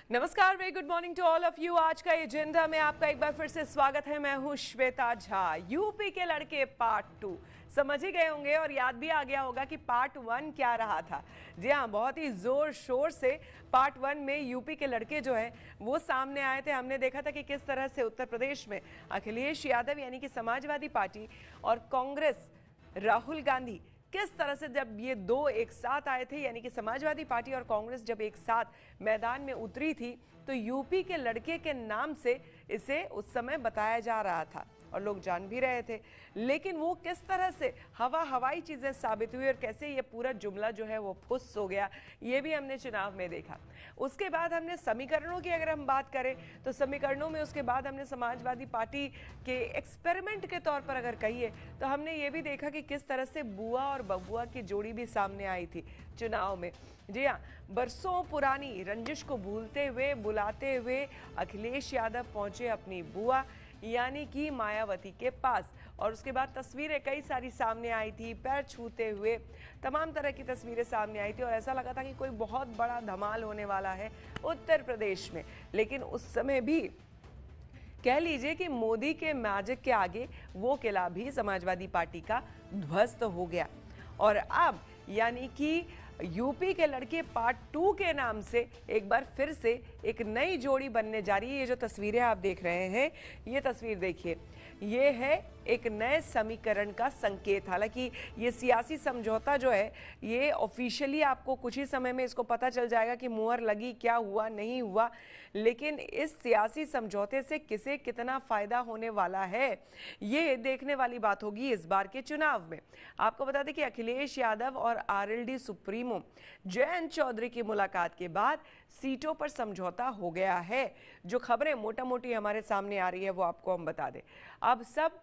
नमस्कार, very good morning to all of you. आज का एजेंडा में आपका एक बार फिर से स्वागत है। मैं हूं श्वेता झा। यूपी के लड़के पार्ट 2 समझ ही गए होंगे और याद भी आ गया होगा कि पार्ट 1 क्या रहा था। जी हाँ, बहुत ही जोर शोर से पार्ट 1 में यूपी के लड़के जो है वो सामने आए थे। हमने देखा था कि किस तरह से उत्तर प्रदेश में अखिलेश यादव यानी कि समाजवादी पार्टी और कांग्रेस राहुल गांधी किस तरह से जब ये दो एक साथ आए थे, यानी कि समाजवादी पार्टी और कांग्रेस जब एक साथ मैदान में उतरी थी तो यूपी के लड़के के नाम से इसे उस समय बताया जा रहा था और लोग जान भी रहे थे। लेकिन वो किस तरह से हवाई चीजें साबित हुई और कैसे ये पूरा जुमला जो है वो फुस हो गया, ये भी हमने चुनाव में देखा। उसके बाद हमने समीकरणों की अगर हम बात करें तो समीकरणों में उसके बाद हमने समाजवादी पार्टी के एक्सपेरिमेंट के तौर पर अगर कहिए तो हमने ये भी देखा कि किस तरह से बुआ और बबुआ की जोड़ी भी सामने आई थी चुनाव में। जी हाँ, बरसों पुरानी रंजिश को भूलते हुए बुलाते हुए अखिलेश यादव पहुंचे अपनी बुआ यानी कि मायावती के पास और उसके बाद तस्वीरें कई सारी सामने आई थी, पैर छूते हुए तमाम तरह की तस्वीरें सामने आई थी और ऐसा लगा था कि कोई बहुत बड़ा धमाल होने वाला है उत्तर प्रदेश में। लेकिन उस समय भी कह लीजिए कि मोदी के मैजिक के आगे वो किला भी समाजवादी पार्टी का ध्वस्त हो गया और अब यानी कि यूपी के लड़के पार्ट 2 के नाम से एक बार फिर से एक नई जोड़ी बनने जा रही है। ये जो तस्वीरें आप देख रहे हैं, ये तस्वीर देखिए, ये है एक नए समीकरण का संकेत। हालांकि ये सियासी समझौता जो है ये ऑफिशियली आपको कुछ ही समय में इसको पता चल जाएगा कि मुहर लगी, क्या हुआ नहीं हुआ, लेकिन इस सियासी समझौते से किसे कितना फायदा होने वाला है ये देखने वाली बात होगी इस बार के चुनाव में। आपको बता दें कि अखिलेश यादव और आरएलडी सुप्रीमो जयंत चौधरी की मुलाकात के बाद सीटों पर समझौता हो गया है। जो खबरें मोटा मोटी हमारे सामने आ रही है वो आपको हम बता दें। अब सब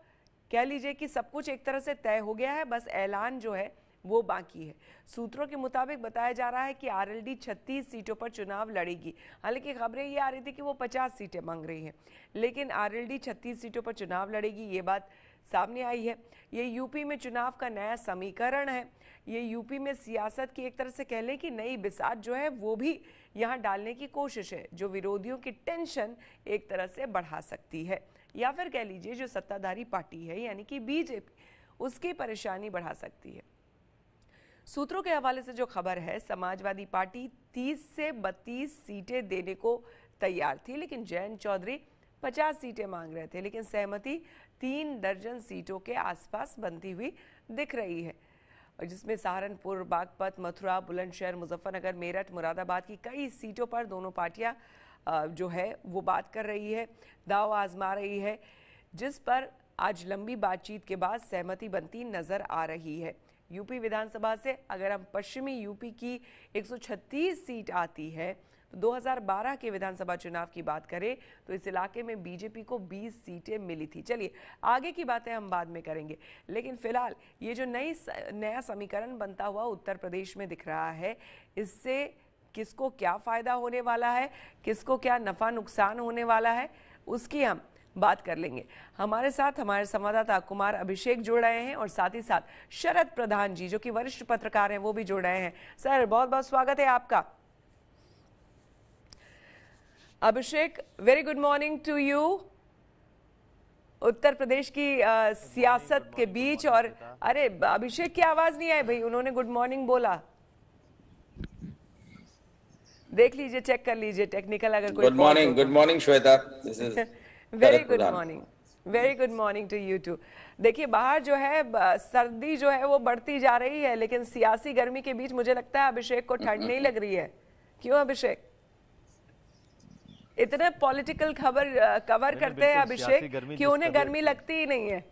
कह लीजिए कि सब कुछ एक तरह से तय हो गया है, बस ऐलान जो है वो बाकी है। सूत्रों के मुताबिक बताया जा रहा है कि आरएलडी 36 सीटों पर चुनाव लड़ेगी। हालांकि खबरें ये आ रही थी कि वो 50 सीटें मांग रही हैं, लेकिन आरएलडी 36 सीटों पर चुनाव लड़ेगी, ये बात सामने आई है। ये यूपी में चुनाव का नया समीकरण है। ये यूपी में सियासत की एक तरह से कह लें कि नई बिसात जो है वो भी यहाँ डालने की कोशिश है, जो विरोधियों की टेंशन एक तरह से बढ़ा सकती है, या फिर कह लीजिए जो सत्ताधारी पार्टी है यानी कि बीजेपी, उसकी परेशानी बढ़ा सकती है। सूत्रों के हवाले से जो खबर है, समाजवादी पार्टी 30 से 32 सीटें देने को तैयार थी, लेकिन जयंत चौधरी 50 सीटें मांग रहे थे, लेकिन सहमति 3 दर्जन सीटों के आसपास बनती हुई दिख रही है, जिसमें सहारनपुर, बागपत, मथुरा, बुलंदशहर, मुजफ्फरनगर, मेरठ, मुरादाबाद की कई सीटों पर दोनों पार्टियां जो है वो बात कर रही है, दाव आजमा रही है, जिस पर आज लंबी बातचीत के बाद सहमति बनती नजर आ रही है। यूपी विधानसभा से अगर हम पश्चिमी यूपी की 136 सीट आती है तो 2012 के विधानसभा चुनाव की बात करें तो इस इलाके में बीजेपी को 20 सीटें मिली थी। चलिए आगे की बातें हम बाद में करेंगे, लेकिन फिलहाल ये जो नया समीकरण बनता हुआ उत्तर प्रदेश में दिख रहा है, इससे किसको क्या फायदा होने वाला है, किसको क्या नफा नुकसान होने वाला है, उसकी हम बात कर लेंगे। हमारे साथ हमारे संवाददाता कुमार अभिषेक जुड़ रहे हैं और साथ ही साथ शरद प्रधान जी जो कि वरिष्ठ पत्रकार हैं वो भी जुड़ रहे हैं। सर, बहुत बहुत स्वागत है आपका। Abhishek, very good morning to you. Uttar Pradesh की सियासत के बीच, और अरे अभिषेक की आवाज नहीं आई भाई, उन्होंने गुड मॉर्निंग बोला, देख लीजिए, चेक कर लीजिए टेक्निकल अगर कोई। Good morning Shweta. Very good morning, very good morning to you too. देखिए बाहर जो है सर्दी जो है वो बढ़ती जा रही है, लेकिन सियासी गर्मी के बीच मुझे लगता है अभिषेक को ठंड नहीं लग रही है। क्यों अभिषेक? इतने पॉलिटिकल खबर कवर करते हैं अभिषेक कि उन्हें गर्मी लगती ही नहीं है।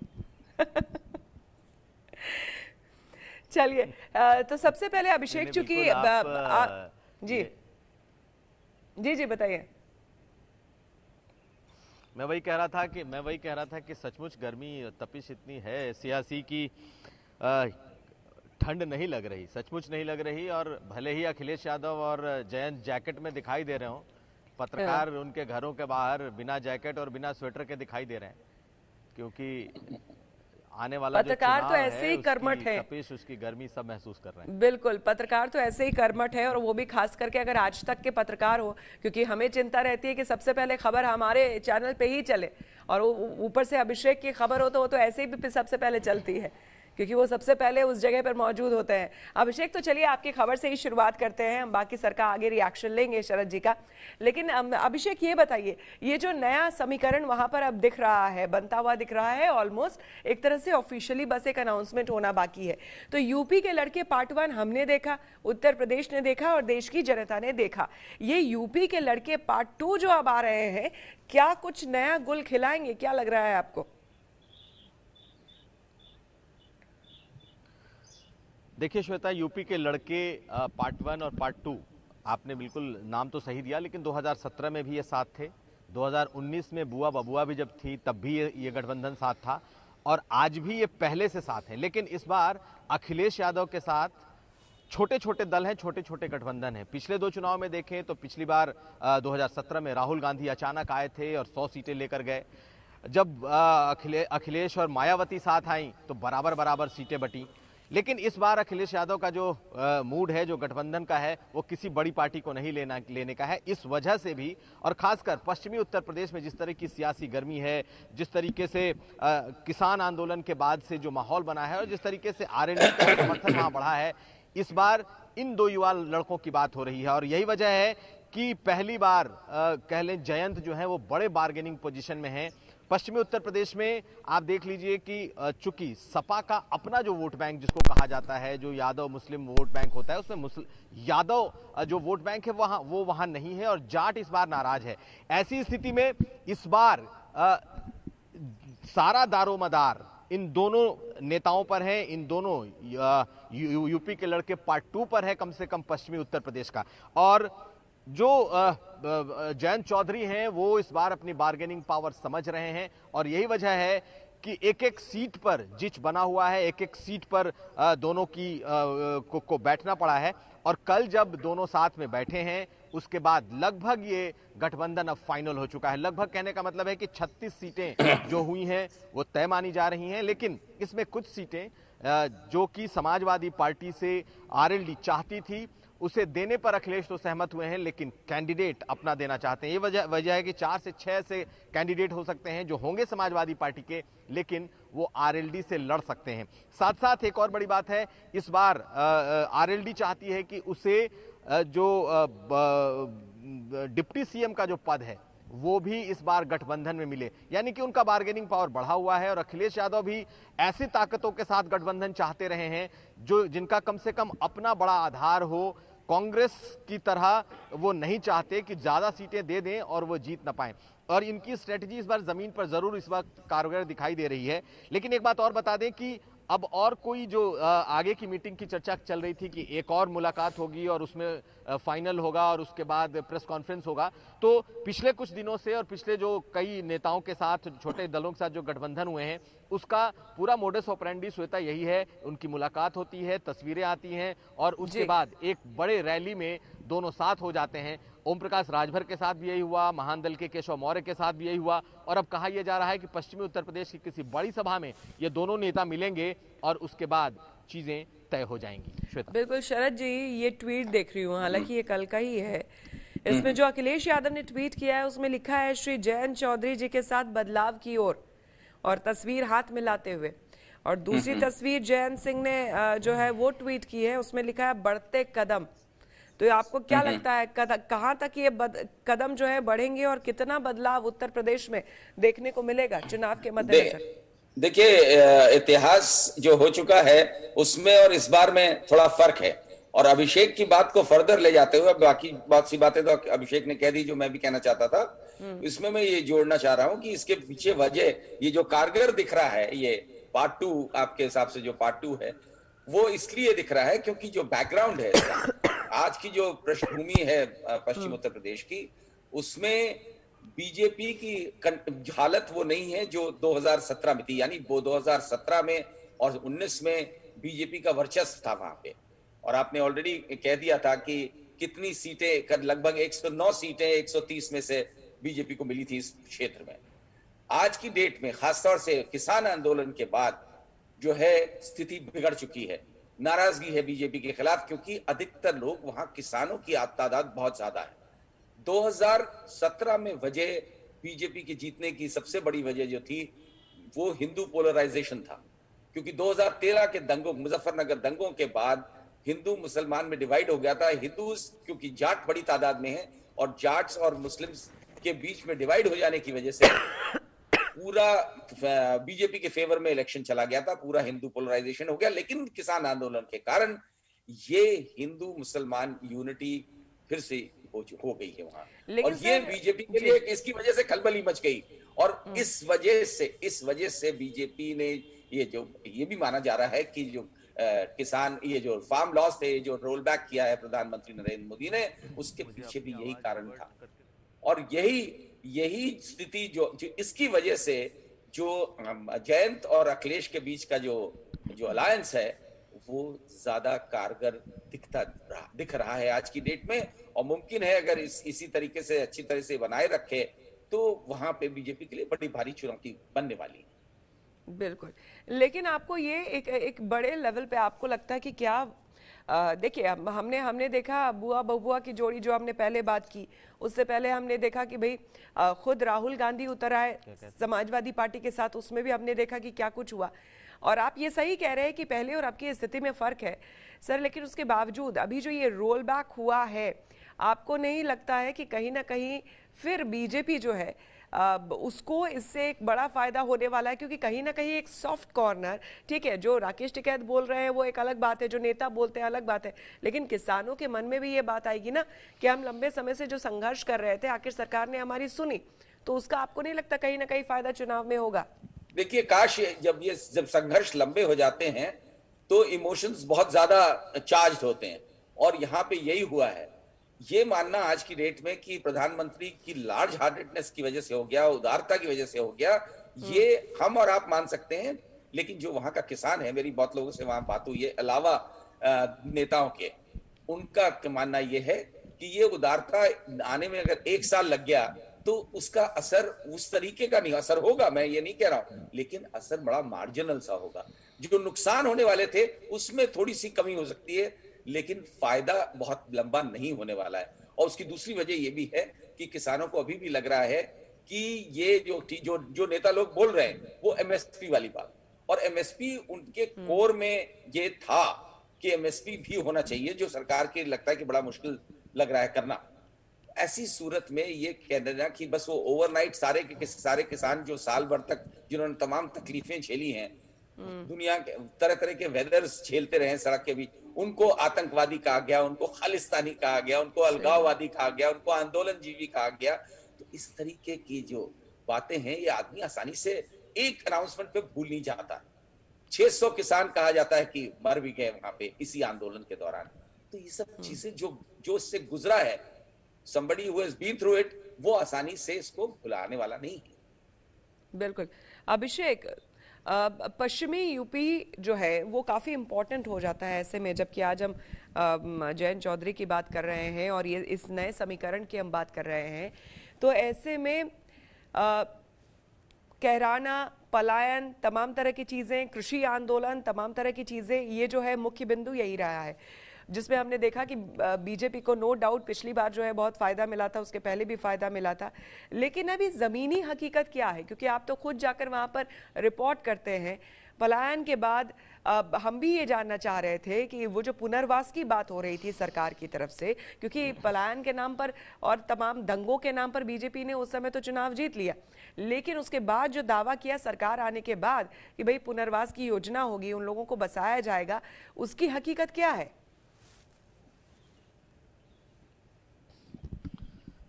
चलिए तो सबसे पहले अभिषेक, चूंकि जी जी बताइए। मैं वही कह रहा था कि सचमुच गर्मी तपिश इतनी है सियासी की, ठंड नहीं लग रही, सचमुच नहीं लग रही। और भले ही अखिलेश यादव और जयंत जैकेट में दिखाई दे रहे हो, पत्रकार उनके घरों के बाहर बिना जैकेट और बिना स्वेटर के दिखाई दे रहे हैं, क्योंकि आने वाला जो पत्रकार तो चुनाव ऐसे ही कर्मठ उसकी है। तपिश, उसकी गर्मी सब महसूस कर रहे हैं। बिल्कुल, पत्रकार तो ऐसे ही कर्मठ है, और वो भी खास करके अगर आज तक के पत्रकार हो, क्योंकि हमें चिंता रहती है कि सबसे पहले खबर हमारे चैनल पे ही चले, और ऊपर से अभिषेक की खबर हो तो वो तो ऐसे ही भी सबसे पहले चलती है, क्योंकि वो सबसे पहले उस जगह पर मौजूद होते हैं। अभिषेक, तो चलिए आपकी खबर से ही शुरुआत करते हैं, हम बाकी सर का आगे रिएक्शन लेंगे शरद जी का। लेकिन अभिषेक ये बताइए, ये जो नया समीकरण वहां पर अब दिख रहा है, बनता हुआ दिख रहा है, ऑलमोस्ट एक तरह से ऑफिशियली बस एक अनाउंसमेंट होना बाकी है। तो यूपी के लड़के पार्ट 1 हमने देखा, उत्तर प्रदेश ने देखा और देश की जनता ने देखा। ये यूपी के लड़के पार्ट 2 जो अब आ रहे हैं, क्या कुछ नया गुल खिलाएंगे? क्या लग रहा है आपको? देखिए श्वेता, यूपी के लड़के पार्ट 1 और पार्ट 2, आपने बिल्कुल नाम तो सही दिया, लेकिन 2017 में भी ये साथ थे, 2019 में बुआ बबुआ भी जब थी तब भी ये गठबंधन साथ था, और आज भी ये पहले से साथ है। लेकिन इस बार अखिलेश यादव के साथ छोटे छोटे दल हैं, छोटे छोटे गठबंधन हैं। पिछले 2 चुनाव में देखें तो पिछली बार 2017 में राहुल गांधी अचानक आए थे और 100 सीटें लेकर गए। जब अखिलेश और मायावती साथ आई तो बराबर बराबर सीटें बटी। लेकिन इस बार अखिलेश यादव का जो मूड है, जो गठबंधन का है, वो किसी बड़ी पार्टी को नहीं लेने का है। इस वजह से भी, और खासकर पश्चिमी उत्तर प्रदेश में जिस तरह की सियासी गर्मी है, जिस तरीके से किसान आंदोलन के बाद से जो माहौल बना है और जिस तरीके से आरएलडी का समर्थन वहां बढ़ा है, इस बार इन 2 युवा लड़कों की बात हो रही है। और यही वजह है कि पहली बार कह लें जयंत जो है वो बड़े बार्गेनिंग पोजीशन में है। पश्चिमी उत्तर प्रदेश में आप देख लीजिए कि चूंकि सपा का अपना जो वोट बैंक जिसको कहा जाता है, जो यादव मुस्लिम वोट बैंक होता है, उसमें यादव जो वोट बैंक है वो वहां नहीं है, और जाट इस बार नाराज है। ऐसी स्थिति में इस बार सारा दारोमदार इन दोनों नेताओं पर है, इन दोनों यूपी के लड़के पार्ट 2 पर है, कम से कम पश्चिमी उत्तर प्रदेश का। और जो जयंत चौधरी हैं वो इस बार अपनी बार्गेनिंग पावर समझ रहे हैं, और यही वजह है कि एक एक सीट पर जिच बना हुआ है, एक एक सीट पर दोनों की को बैठना पड़ा है। और कल जब दोनों साथ में बैठे हैं उसके बाद लगभग ये गठबंधन अब फाइनल हो चुका है। लगभग कहने का मतलब है कि 36 सीटें जो हुई हैं वो तय मानी जा रही हैं, लेकिन इसमें कुछ सीटें जो कि समाजवादी पार्टी से आरएलडी चाहती थी उसे देने पर अखिलेश तो सहमत हुए हैं, लेकिन कैंडिडेट अपना देना चाहते हैं। ये वजह है कि 4 से 6 से कैंडिडेट हो सकते हैं जो होंगे समाजवादी पार्टी के, लेकिन वो आरएलडी से लड़ सकते हैं। साथ साथ एक और बड़ी बात है, इस बार आरएलडी चाहती है कि उसे जो डिप्टी सीएम का जो पद है वो भी इस बार गठबंधन में मिले, यानी कि उनका बार्गेनिंग पावर बढ़ा हुआ है। और अखिलेश यादव भी ऐसी ताकतों के साथ गठबंधन चाहते रहे हैं जो जिनका कम से कम अपना बड़ा आधार हो। कांग्रेस की तरह वो नहीं चाहते कि ज्यादा सीटें दे दें और वो जीत ना पाए, और इनकी स्ट्रेटजी इस बार जमीन पर जरूर इस वक्त कारगर दिखाई दे रही है। लेकिन एक बात और बता दें कि अब और कोई जो आगे की मीटिंग की चर्चा चल रही थी कि एक और मुलाकात होगी और उसमें फाइनल होगा और उसके बाद प्रेस कॉन्फ्रेंस होगा, तो पिछले कुछ दिनों से और पिछले जो कई नेताओं के साथ, छोटे दलों के साथ जो गठबंधन हुए हैं, उसका पूरा मोडस ऑपरेंडी श्वेता यही है, उनकी मुलाकात होती है, तस्वीरें आती हैं और उसके बाद एक बड़े रैली में दोनों साथ हो जाते हैं। ओम प्रकाश राजभर के साथ भी यही हुआ, महान दल के केशव मौर्य के साथ भी यही हुआ, और अब कहा यह जा रहा है कि पश्चिमी उत्तर प्रदेश की किसी बड़ी सभा में ये दोनों नेता मिलेंगे और उसके बाद चीजें तय हो जाएंगी। श्वेता, बिल्कुल शरद जी, ये ट्वीट देख रही हूँ, हालांकि ये कल का ही है। इसमें जो अखिलेश यादव ने ट्वीट किया है उसमें लिखा है श्री जयंत चौधरी जी के साथ बदलाव की ओर, और तस्वीर हाथ मिलाते हुए। और दूसरी तस्वीर जयंत सिंह ने जो है वो ट्वीट की है, उसमें लिखा है बढ़ते कदम। तो आपको क्या लगता है कहां तक ये कदम जो है बढ़ेंगे और कितना बदलाव उत्तर प्रदेश में देखने को मिलेगा चुनाव के मद्देनजर? देखिए, इतिहास जो हो चुका है उसमें और इस बार में थोड़ा फर्क है। और अभिषेक की बात को फर्दर ले जाते हुए, बाकी बहुत सी बातें तो अभिषेक ने कह दी जो मैं भी कहना चाहता था। इसमें मैं ये जोड़ना चाह रहा हूं कि इसके पीछे वजह, ये जो कारगर दिख रहा है, ये पार्ट 2 आपके हिसाब से जो पार्ट 2 है वो इसलिए दिख रहा है क्योंकि जो बैकग्राउंड है, आज की जो पृष्ठभूमि है पश्चिम उत्तर प्रदेश की, उसमें बीजेपी की हालत वो नहीं है जो 2017 में थी। यानी वो 2017 में और 19 में बीजेपी का वर्चस्व था वहां पे, और आपने ऑलरेडी कह दिया था कि कितनी सीटें, लगभग 109 सीटें 130 में से बीजेपी को मिली थी इस क्षेत्र में। आज की डेट में खासतौर से किसान आंदोलन के बाद जो है स्थिति बिगड़ चुकी है। नाराजगी है बीजेपी के खिलाफ, क्योंकि अधिकतर लोग वहां किसानों की तादाद बहुत ज्यादा है। 2017 में वजह बीजेपी के जीतने की सबसे बड़ी वजह जो थी वो हिंदू पोलराइजेशन था, क्योंकि 2013 के दंगों, मुजफ्फरनगर दंगों के बाद हिंदू मुसलमान में डिवाइड हो गया था। हिंदू क्योंकि जाट बड़ी तादाद में है और जाट्स और मुस्लिम्स के बीच में डिवाइड हो जाने की वजह से पूरा बीजेपी के फेवर में इलेक्शन चला गया था, पूरा हिंदू पोलराइजेशन हो गया। लेकिन किसान आंदोलन के कारण ये हिंदू मुसलमान यूनिटी फिर से हो गई है वहां, और ये बीजेपी के लिए इसकी वजह से खलबली मच गई। और इस वजह से बीजेपी ने ये भी माना जा रहा है कि जो किसान, ये जो फार्म लॉस थे, जो रोल बैक किया है प्रधानमंत्री नरेंद्र मोदी ने, उसके पीछे भी यही कारण था। और यही स्थिति जो इसकी वजह से जो जयंत और अखिलेश के बीच का जो अलायंस है वो ज्यादा कारगर दिख रहा है आज की डेट में। और मुमकिन है अगर इसी तरीके से अच्छी तरह से बनाए रखे तो वहां पे बीजेपी के लिए बड़ी भारी चुनौती बनने वाली है। बिल्कुल, लेकिन आपको ये एक बड़े लेवल पे आपको लगता है कि क्या देखिए, हमने देखा बुआ बबुआ की जोड़ी जो हमने पहले बात की, उससे पहले हमने देखा कि भाई खुद राहुल गांधी उतर आए समाजवादी पार्टी के साथ, उसमें भी हमने देखा कि क्या कुछ हुआ। और आप ये सही कह रहे हैं कि पहले और अब की स्थिति में फर्क है सर, लेकिन उसके बावजूद अभी जो ये रोल बैक हुआ है, आपको नहीं लगता है कि कहीं ना कहीं फिर बीजेपी जो है उसको इससे एक बड़ा फायदा होने वाला है? क्योंकि कहीं ना कहीं एक सॉफ्ट कॉर्नर, ठीक है, जो राकेश टिकैत बोल रहे हैं वो एक अलग बात है, जो नेता बोलते हैं अलग बात है, लेकिन किसानों के मन में भी ये बात आएगी ना कि हम लंबे समय से जो संघर्ष कर रहे थे, आखिर सरकार ने हमारी सुनी, तो उसका आपको नहीं लगता कहीं ना कहीं फायदा चुनाव में होगा? देखिए, काश जब संघर्ष लंबे हो जाते हैं तो इमोशंस बहुत ज्यादा चार्ज होते हैं, और यहाँ पे यही हुआ है। ये मानना आज की डेट में कि प्रधानमंत्री की लार्ज हार्टेडनेस की वजह से हो गया, उदारता की वजह से हो गया, ये हम और आप मान सकते हैं, लेकिन जो वहां का किसान है, मेरी बहुत लोगों से वहां बात हुई है, अलावा नेताओं के, उनका मानना ये है कि ये उदारता आने में अगर 1 साल लग गया तो उसका असर उस तरीके का नहीं, असर होगा, मैं ये नहीं कह रहा हूं, लेकिन असर बड़ा मार्जिनल सा होगा। जो नुकसान होने वाले थे उसमें थोड़ी सी कमी हो सकती है, लेकिन फायदा बहुत लंबा नहीं होने वाला है। और उसकी दूसरी वजह यह भी है कि किसानों को अभी भी लग रहा है कि ये जो नेता लोग बोल रहे हैं वो एमएसपी वाली बात, और एमएसपी उनके कोर में ये था कि एमएसपी भी होना चाहिए, जो सरकार के लगता है कि बड़ा मुश्किल लग रहा है करना। ऐसी सूरत में ये कह देना कि बस वो ओवरनाइट सारे किसान जो साल भर तक जिन्होंने तमाम तकलीफें झेली हैं, दुनिया के तरह तरह के वेदर्स झेलते रहे सड़क के बीच, उनको आतंकवादी कहा गया, उनको खालिस्तानी कहा गया, उनको अलगाववादी कहा गया, उनको आंदोलनजीवी कहा गया। तो इस तरीके की जो बातें हैं ये आदमी आसानी से एक अनाउंसमेंट पे भूल नहीं जाता। 600 किसान कहा जाता है कि मर भी गए वहां पे इसी आंदोलन के दौरान। तो ये सब चीजें जो इससे गुजरा है, somebody who has been through it, वो आसानी से इसको भुलाने वाला नहीं है। बिल्कुल। अभिषेक, पश्चिमी यूपी जो है वो काफ़ी इम्पोर्टेंट हो जाता है ऐसे में, जबकि आज हम जयंत चौधरी की बात कर रहे हैं और ये इस नए समीकरण की हम बात कर रहे हैं, तो ऐसे में कहराना, पलायन, तमाम तरह की चीज़ें, कृषि आंदोलन, तमाम तरह की चीज़ें, ये जो है मुख्य बिंदु यही रहा है, जिसमें हमने देखा कि बीजेपी को नो डाउट पिछली बार जो है बहुत फ़ायदा मिला था, उसके पहले भी फ़ायदा मिला था। लेकिन अभी ज़मीनी हकीकत क्या है, क्योंकि आप तो खुद जाकर वहाँ पर रिपोर्ट करते हैं। पलायन के बाद हम भी ये जानना चाह रहे थे कि वो जो पुनर्वास की बात हो रही थी सरकार की तरफ से, क्योंकि पलायन के नाम पर और तमाम दंगों के नाम पर बीजेपी ने उस समय तो चुनाव जीत लिया, लेकिन उसके बाद जो दावा किया सरकार आने के बाद कि भाई पुनर्वास की योजना होगी, उन लोगों को बसाया जाएगा, उसकी हकीकत क्या है?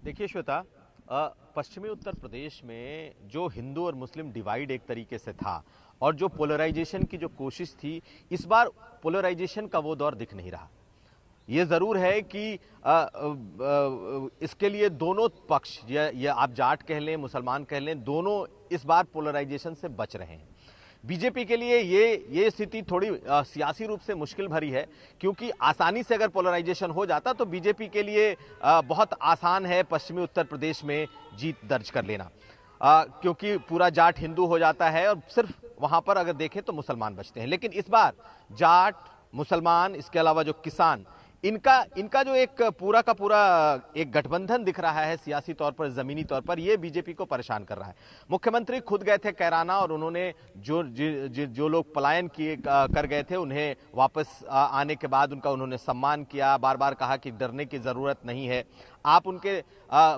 देखिए श्वेता, पश्चिमी उत्तर प्रदेश में जो हिंदू और मुस्लिम डिवाइड एक तरीके से था और जो पोलराइजेशन की जो कोशिश थी, इस बार पोलराइजेशन का वो दौर दिख नहीं रहा। ये जरूर है कि इसके लिए दोनों पक्ष, या आप जाट कह लें, मुसलमान कह लें, दोनों इस बार पोलराइजेशन से बच रहे हैं। बीजेपी के लिए ये स्थिति थोड़ी सियासी रूप से मुश्किल भरी है, क्योंकि आसानी से अगर पोलराइजेशन हो जाता तो बीजेपी के लिए बहुत आसान है पश्चिमी उत्तर प्रदेश में जीत दर्ज कर लेना, क्योंकि पूरा जाट हिंदू हो जाता है और सिर्फ वहां पर अगर देखें तो मुसलमान बचते हैं। लेकिन इस बार जाट, मुसलमान, इसके अलावा जो किसान, इनका जो एक पूरा का पूरा एक गठबंधन दिख रहा है सियासी तौर पर, जमीनी तौर पर, ये बीजेपी को परेशान कर रहा है। मुख्यमंत्री खुद गए थे कैराना और उन्होंने जो लोग पलायन किए कर गए थे उन्हें वापस आने के बाद उनका उन्होंने सम्मान किया, बार बार कहा कि डरने की जरूरत नहीं है। आप उनके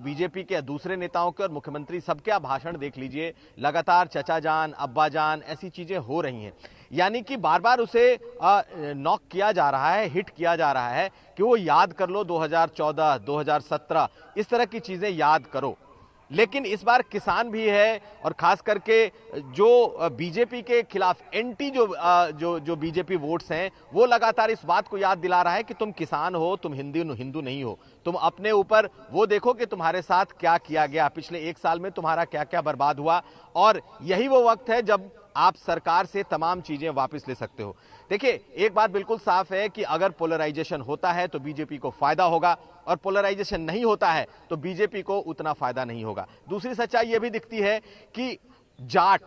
बीजेपी के दूसरे नेताओं के और मुख्यमंत्री सबके आप भाषण देख लीजिए, लगातार चचा जान, अब्बा जान, ऐसी चीजें हो रही हैं। यानी कि बार बार उसे नॉक किया जा रहा है, हिट किया जा रहा है कि वो याद कर लो 2014, 2017, इस तरह की चीजें याद करो। लेकिन इस बार किसान भी है और खास करके जो बीजेपी के खिलाफ एंटी जो बीजेपी वोट्स हैं, वो लगातार इस बात को याद दिला रहा है कि तुम किसान हो, तुम हिंदू नहीं हो, तुम अपने ऊपर वो देखो कि तुम्हारे साथ क्या किया गया, पिछले 1 साल में तुम्हारा क्या क्या बर्बाद हुआ, और यही वो वक्त है जब आप सरकार से तमाम चीजें वापस ले सकते हो। देखिए, एक बात बिल्कुल साफ है कि अगर पोलराइजेशन होता है तो बीजेपी को फायदा होगा, और पोलराइजेशन नहीं होता है तो बीजेपी को उतना फायदा नहीं होगा। दूसरी सच्चाई यह भी दिखती है कि जाट,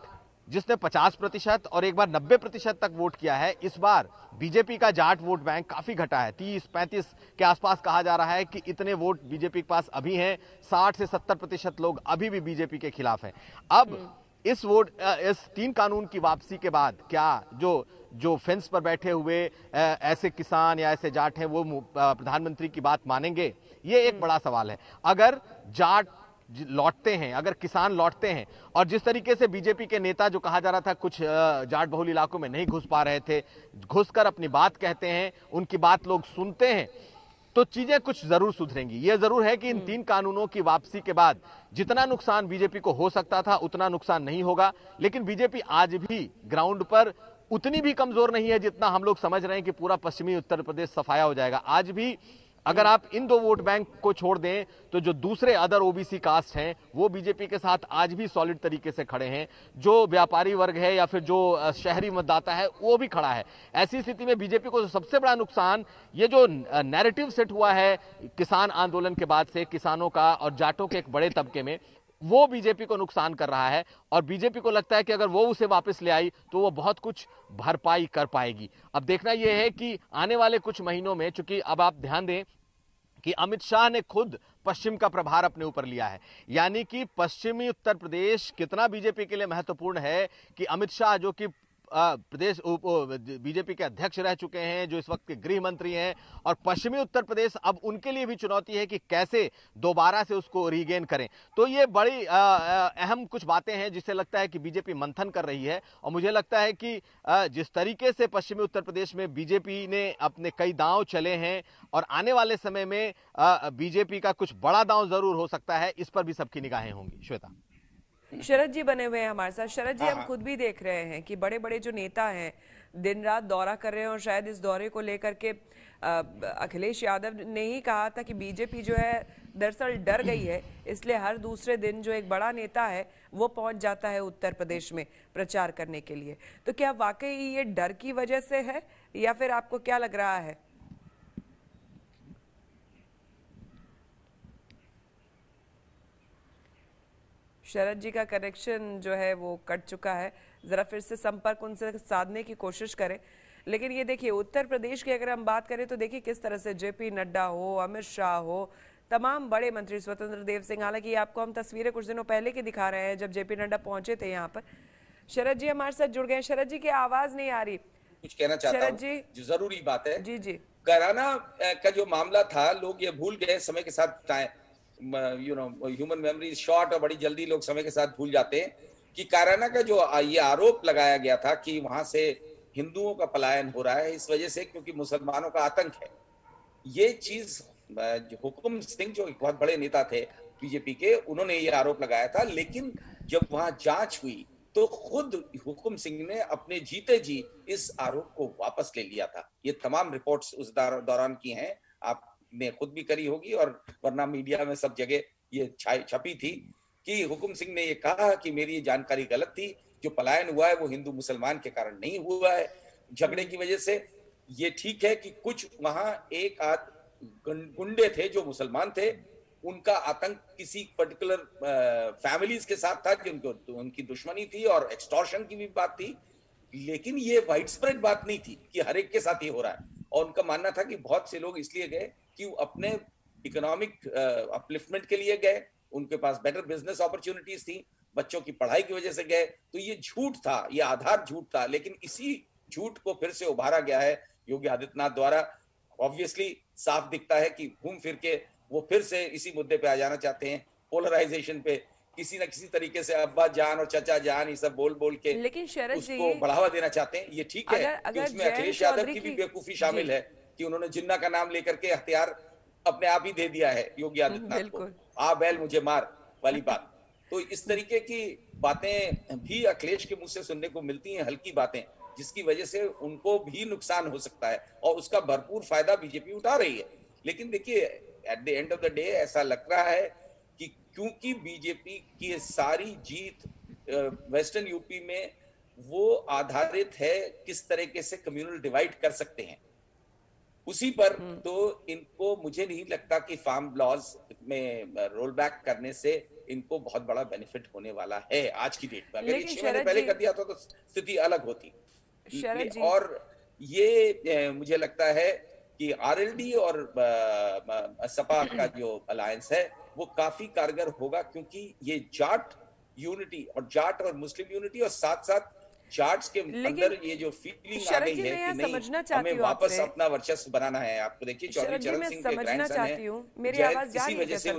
जिसने 50% और एक बार 90% तक वोट किया है, इस बार बीजेपी का जाट वोट बैंक काफी घटा है। 30-35 के आसपास कहा जा रहा है कि इतने वोट बीजेपी के पास अभी हैं। 60 से 70% लोग अभी भी बीजेपी के खिलाफ हैं। अब इस 3 कानून की वापसी के बाद क्या जो फेंस पर बैठे हुए ऐसे किसान या ऐसे जाट हैं वो प्रधानमंत्री की बात मानेंगे? ये एक बड़ा सवाल है। अगर जाट लौटते हैं, अगर किसान लौटते हैं, और जिस तरीके से बीजेपी के नेता, जो कहा जा रहा था कुछ जाट बहुल इलाकों में नहीं घुस पा रहे थे, घुसकर अपनी बात कहते हैं, उनकी बात लोग सुनते हैं, तो चीजें कुछ जरूर सुधरेंगी। यह जरूर है कि इन 3 कानूनों की वापसी के बाद जितना नुकसान बीजेपी को हो सकता था उतना नुकसान नहीं होगा। लेकिन बीजेपी आज भी ग्राउंड पर उतनी भी कमजोर नहीं है जितना हम लोग समझ रहे हैं कि पूरा पश्चिमी उत्तर प्रदेश सफाया हो जाएगा। आज भी अगर आप इन 2 वोट बैंक को छोड़ दें तो जो दूसरे अदर ओबीसी कास्ट हैं वो बीजेपी के साथ आज भी सॉलिड तरीके से खड़े हैं। जो व्यापारी वर्ग है या फिर जो शहरी मतदाता है वो भी खड़ा है। ऐसी स्थिति में बीजेपी को सबसे बड़ा नुकसान ये जो नैरेटिव सेट हुआ है किसान आंदोलन के बाद से, किसानों का और जाटों के एक बड़े तबके में, वो बीजेपी को नुकसान कर रहा है। और बीजेपी को लगता है कि अगर वो उसे वापस ले आई तो वो बहुत कुछ भरपाई कर पाएगी। अब देखना यह है कि आने वाले कुछ महीनों में, चूंकि अब आप ध्यान दें कि अमित शाह ने खुद पश्चिम का प्रभार अपने ऊपर लिया है, यानी कि पश्चिमी उत्तर प्रदेश कितना बीजेपी के लिए महत्वपूर्ण है कि अमित शाह, जो कि प्रदेश बीजेपी के अध्यक्ष रह चुके हैं, जो इस वक्त के गृह मंत्री हैं, और पश्चिमी उत्तर प्रदेश अब उनके लिए भी चुनौती है कि कैसे दोबारा से उसको रीगेन करें। तो ये बड़ी अहम कुछ बातें हैं जिससे लगता है कि बीजेपी मंथन कर रही है। और मुझे लगता है कि जिस तरीके से पश्चिमी उत्तर प्रदेश में बीजेपी ने अपने कई दांव चले हैं और आने वाले समय में बीजेपी का कुछ बड़ा दांव जरूर हो सकता है, इस पर भी सबकी निगाहें होंगी। श्वेता। शरद जी बने हुए हैं हमारे साथ। शरद जी, हम खुद भी देख रहे हैं कि बड़े बड़े जो नेता हैं दिन रात दौरा कर रहे हैं, और शायद इस दौरे को लेकर के अखिलेश यादव ने ही कहा था कि बीजेपी जो है दरअसल डर गई है, इसलिए हर दूसरे दिन जो एक बड़ा नेता है वो पहुंच जाता है उत्तर प्रदेश में प्रचार करने के लिए। तो क्या वाकई ये डर की वजह से है या फिर आपको क्या लग रहा है? शरद जी का कनेक्शन जो है वो कट चुका है, जरा फिर से संपर्क उनसे साधने की कोशिश करें। लेकिन ये देखिए, उत्तर प्रदेश की अगर हम बात करें तो देखिए किस तरह से जेपी नड्डा हो, अमित शाह हो, तमाम बड़े मंत्री, स्वतंत्र देव सिंह, हालांकि आपको हम तस्वीरें कुछ दिनों पहले की दिखा रहे हैं जब जेपी नड्डा पहुंचे थे यहाँ पर। शरद जी हमारे साथ जुड़ गए। शरद जी की आवाज नहीं आ रही। कुछ कहना चाहता हूं, शरद जी, जो जरूरी बात है। जी जी। कैराना का जो मामला था, लोग ये भूल गए समय के साथ, ह्यूमन मेमोरी शॉर्ट, और बड़ी जल्दी लोग समय के साथ भूल जाते हैं कि कैराना का जो ये आरोप लगाया गया था कि वहां से हिंदुओं का पलायन हो रहा है इस वजह से क्योंकि मुसलमानों का आतंक है। ये चीज हुकुम सिंह, जो एक बहुत बड़े नेता थे बीजेपी के, उन्होंने ये आरोप लगाया था। लेकिन जब वहां जांच हुई तो खुद हुकुम सिंह ने अपने जीते जी इस आरोप को वापस ले लिया था। ये तमाम रिपोर्ट्स उस दौरान की हैं, आपने खुद भी करी होगी, और वरना मीडिया में सब जगह ये छपी थी कि हुकुम सिंह ने ये कहा कि मेरी ये जानकारी गलत थी, जो पलायन हुआ है वो हिंदू मुसलमान के कारण नहीं हुआ है, झगड़े की वजह से। ये ठीक है कि कुछ वहां एक आध गुंडे थे जो मुसलमान थे, उनका आतंक किसी पर्टिकुलर फैमिलीज के साथ था, जिनको उनकी दुश्मनी थी और एक्सटॉर्शन की भी बात थी, लेकिन ये वाइड स्प्रेड बात नहीं थी कि हर एक के साथ ये हो रहा है। और उनका मानना था कि बहुत से लोग इसलिए गए कि वो अपने इकोनॉमिक अपलिफ्टमेंट के लिए गए, उनके पास बेटर बिजनेस अपॉर्चुनिटीज थी, बच्चों की पढ़ाई की वजह से गए। तो ये झूठ था, ये आधार झूठ था, लेकिन इसी झूठ को फिर से उभारा गया है योगी आदित्यनाथ द्वारा। ऑब्वियसली साफ दिखता है कि घूम फिर के वो फिर से इसी मुद्दे पे आ जाना चाहते हैं, पोलराइजेशन पे, किसी न किसी तरीके से अब्बा जान और चचा जान ये सब बोल बोल के लेकिन शरद जी, उसको बढ़ावा देना चाहते हैं। ये ठीक है कि उसमें अखिलेश यादव की भी बेवकूफी शामिल है कि उन्होंने जिन्ना का नाम लेकर के हथियार अपने आप ही दे दिया है योगी आदित्यनाथ को, आ बैल मुझे मार वाली बात। तो इस तरीके की बातें भी अखिलेश के मुंह से सुनने को मिलती हैं, हल्की बातें, जिसकी वजह से उनको भी नुकसान हो सकता है और उसका भरपूर फायदा बीजेपी उठा रही है। लेकिन देखिए, at the end of the day ऐसा लग रहा है कि क्योंकि बीजेपी की सारी जीत वेस्टर्न यूपी में वो आधारित है किस तरीके से कम्युनल डिवाइड कर सकते हैं उसी पर, तो इनको मुझे नहीं लगता कि फार्म लॉज में रोल बैक करने से इनको बहुत बड़ा बेनिफिट होने वाला है आज की डेट में। अगर ये 6 महीने पहले कर दिया तो स्थिति अलग होती। और ये मुझे लगता है कि आरएलडी और सपा का जो अलायंस है वो काफी कारगर होगा, क्योंकि ये जाट यूनिटी और जाट और मुस्लिम यूनिटी और साथ साथ जाट्स के अंदर ये जो फीलिंग आ गई है कि नहीं, हमें वापस अपना वर्चस्व बनाना है। आपको देखिए चौधरी चरण सिंह के ग्रैंडसन है, इसी वजह से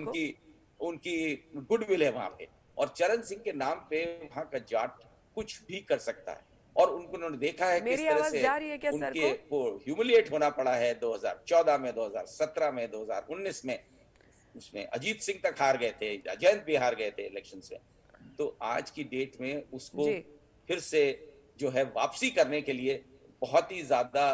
उनकी गुडविल है वहां पे, और चरण सिंह के नाम पे वहां का जाट कुछ भी कर सकता है। और उन्होंने देखा है किस तरह से उनके को ह्यूमिलिएट होना पड़ा है 2014 में, 2017 में, 2019 में। उसमें अजीत सिंह तक हार गए थे, जयंत भी हार गए थे इलेक्शन से। तो आज की डेट में उसको फिर से जो है वापसी करने के लिए बहुत ही ज्यादा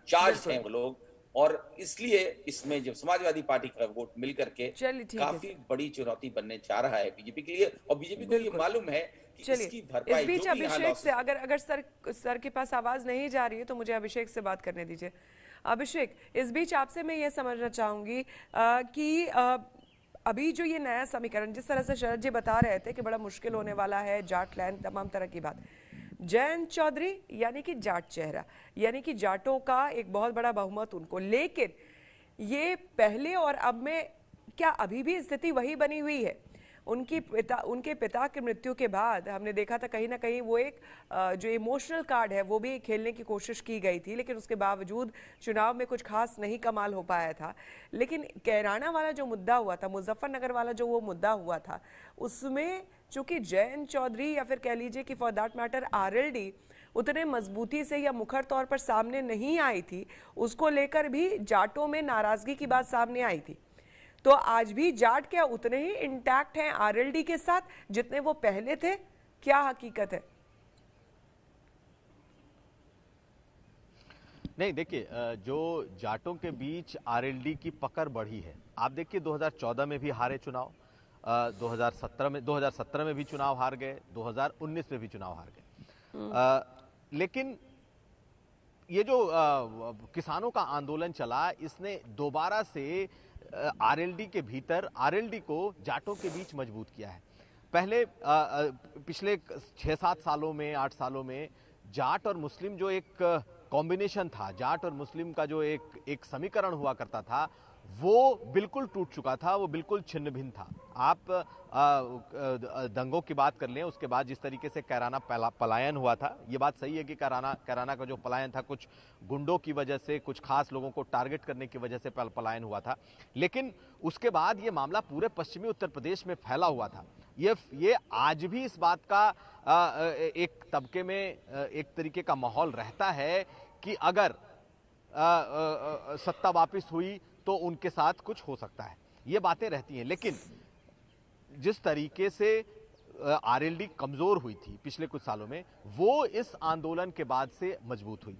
चार्ज हैं वो लोग, और इसलिए इसमें जब समाजवादी पार्टी का वोट मिलकर के काफी बड़ी चुनौती बनने जा रहा है बीजेपी के लिए। और बीजेपी को ये मालूम है कि इसकी भरपाई इस बीच अभिषेक से अगर सर के पास आवाज नहीं जा रही है तो मुझे अभिषेक से बात करने दीजिए। अभिषेक, इस बीच आपसे मैं ये समझना चाहूंगी कि अभी जो ये नया समीकरण जिस तरह से शरद जी बता रहे थे कि बड़ा मुश्किल होने वाला है, जाट लैंड तमाम तरह की बात, जयंत चौधरी यानी कि जाट चेहरा, यानी कि जाटों का एक बहुत बड़ा बहुमत उनको, लेकिन ये पहले और अब में क्या अभी भी स्थिति वही बनी हुई है? उनके पिता की मृत्यु के बाद हमने देखा था कहीं ना कहीं वो एक जो इमोशनल कार्ड है वो भी खेलने की कोशिश की गई थी, लेकिन उसके बावजूद चुनाव में कुछ खास नहीं कमाल हो पाया था। लेकिन कैराना वाला जो मुद्दा हुआ था, मुजफ्फरनगर वाला जो वो मुद्दा हुआ था, उसमें चूंकि जयंत चौधरी या फिर कह लीजिए कि फॉर दैट मैटर आरएलडी उतने मजबूती से या मुखर तौर पर सामने नहीं आई थी, उसको लेकर भी जाटों में नाराजगी की बात सामने आई थी। तो आज भी जाट क्या उतने ही इंटैक्ट हैं आरएलडी के साथ जितने वो पहले थे? क्या हकीकत है? नहीं, देखिए, जो जाटों के बीच आरएलडी की पकड़ बढ़ी है। आप देखिए 2014 में भी हारे चुनाव, 2017 में भी चुनाव हार गए, 2019 में भी चुनाव हार गए। लेकिन ये जो किसानों का आंदोलन चला, इसने दोबारा से आरएलडी के भीतर आरएलडी को जाटों के बीच मजबूत किया है। पहले पिछले 6-7 सालों में, 8 सालों में जाट और मुस्लिम जो एक कॉम्बिनेशन था, जाट और मुस्लिम का जो एक समीकरण हुआ करता था, वो बिल्कुल टूट चुका था, वो बिल्कुल छिन्न भिन्न था। आप दंगों की बात कर लें, उसके बाद जिस तरीके से कैराना पलायन हुआ था, ये बात सही है कि कैराना का जो पलायन था कुछ गुंडों की वजह से, कुछ खास लोगों को टारगेट करने की वजह से पलायन हुआ था। लेकिन उसके बाद ये मामला पूरे पश्चिमी उत्तर प्रदेश में फैला हुआ था। ये आज भी इस बात का एक तबके में एक तरीके का माहौल रहता है कि अगर सत्ता वापस हुई तो उनके साथ कुछ हो सकता है, ये बातें रहती हैं। लेकिन जिस तरीके से आरएलडी कमजोर हुई थी पिछले कुछ सालों में, वो इस आंदोलन के बाद से मजबूत हुई।